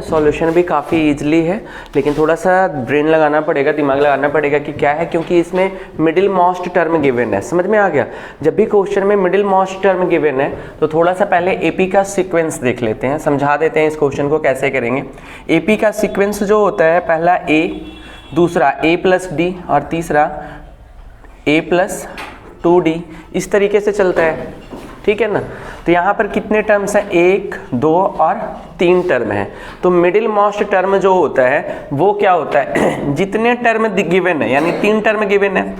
Solution भी काफ़ी easily है, लेकिन थोड़ा सा ब्रेन लगाना पड़ेगा, दिमाग लगाना पड़ेगा कि क्या है, क्योंकि इसमें मिडिल मोस्ट टर्म गिवन है। समझ में आ गया? जब भी क्वेश्चन में मिडिल मोस्ट टर्म गिवन है तो थोड़ा सा पहले एपी का सीक्वेंस देख लेते हैं, समझा देते हैं इस क्वेश्चन को कैसे करेंगे। एपी का सीक्वेंस जो होता है, पहला ए, दूसरा a प्लस डी और तीसरा a प्लस 2d, इस तरीके से चलता है, ठीक है ना। तो यहाँ पर कितने टर्म्स हैं? 1, 2 और 3 टर्म है। तो मिडिल मोस्ट टर्म जो होता है वो क्या होता है, जितने टर्म गिवन है, यानी 3 टर्म गिवन है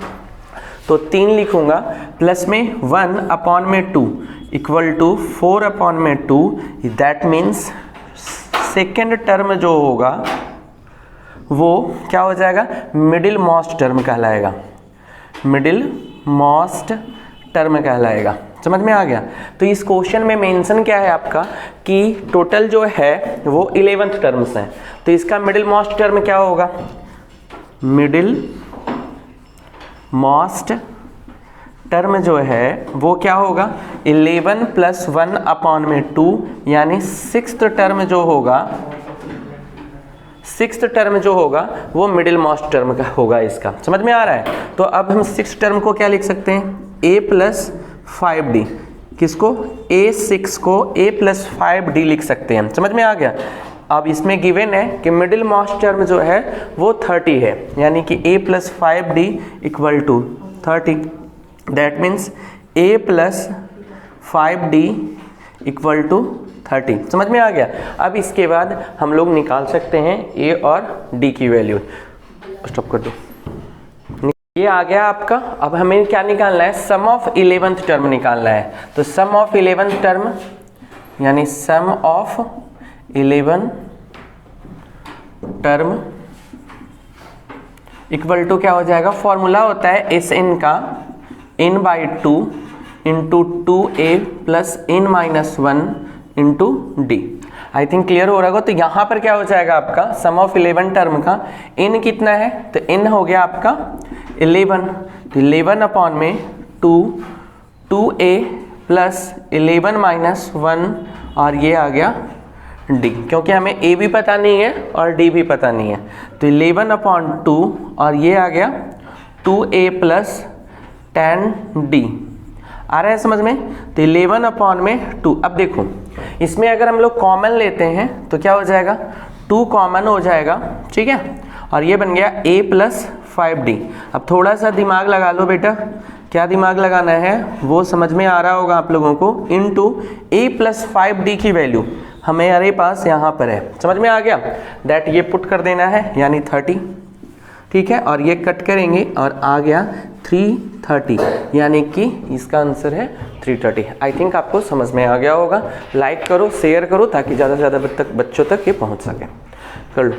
तो 3 लिखूंगा, प्लस में 1/2 equal to 4/2। That means second term जो होगा वो क्या हो जाएगा, मिडिल मोस्ट टर्म कहलाएगा, मिडिल मोस्ट टर्म कहलाएगा। समझ में आ गया? तो इस क्वेश्चन में मेंशन क्या है आपका कि टोटल जो है वो 11th टर्म्स हैं, तो इसका मिडिल मोस्ट टर्म क्या होगा, मिडिल मोस्ट टर्म जो है वो क्या होगा, 11 + 1/2, यानी सिक्स्थ टर्म जो होगा, सिक्स्थ टर्म जो होगा वो मिडिल मोस्ट टर्म का होगा इसका। समझ में आ रहा है? तो अब हम सिक्स्थ टर्म को क्या लिख सकते हैं, a + 5d, किसको, a6 को a + 5d लिख सकते हैं। समझ में आ गया? अब इसमें गिवन है कि मिडिल मोस्ट टर्म जो है वो 30 है, यानी कि a + 5d = 30। That means a + 5d = 30। समझ में आ गया? अब इसके बाद हम लोग निकाल सकते हैं a और d की वैल्यू। स्टॉप कर दो। ये आ गया आपका। अब हमें क्या निकालना है, सम ऑफ 11th टर्म निकालना है। तो सम ऑफ 11th टर्म यानी सम ऑफ 11 टर्म इक्वल टू क्या हो जाएगा, फॉर्मूला होता है Sn का n/2 × 2a + n-1 × d। I think clear हो रहा होगा। तो यहाँ पर क्या हो जाएगा आपका, सम ऑफ 11 टर्म का n कितना है, तो n हो गया आपका 11, तो 11/2 2a + 11-1 और ये आ गया d, क्योंकि हमें a भी पता नहीं है और d भी पता नहीं है। तो 11/2 और ये आ गया 2a + 10d। आ रहा है समझ में? तो 11/2। अब देखो इसमें अगर हम लोग कॉमन लेते हैं तो क्या हो जाएगा, 2 कॉमन हो जाएगा, ठीक है, और ये बन गया a + 5d। अब थोड़ा सा दिमाग लगा लो बेटा, क्या दिमाग लगाना है वो समझ में आ रहा होगा आप लोगों को। इनटू a + 5d की वैल्यू हमारे पास यहाँ पर है। समझ में आ गया? दैट ये पुट कर देना है, यानी 30, ठीक है, और ये कट करेंगे और आ गया 330, यानी कि इसका आंसर है 330। आई थिंक आपको समझ में आ गया होगा। लाइक करो, शेयर करो, ताकि ज़्यादा से ज़्यादा बच्चों तक ये पहुँच सके। कर लो।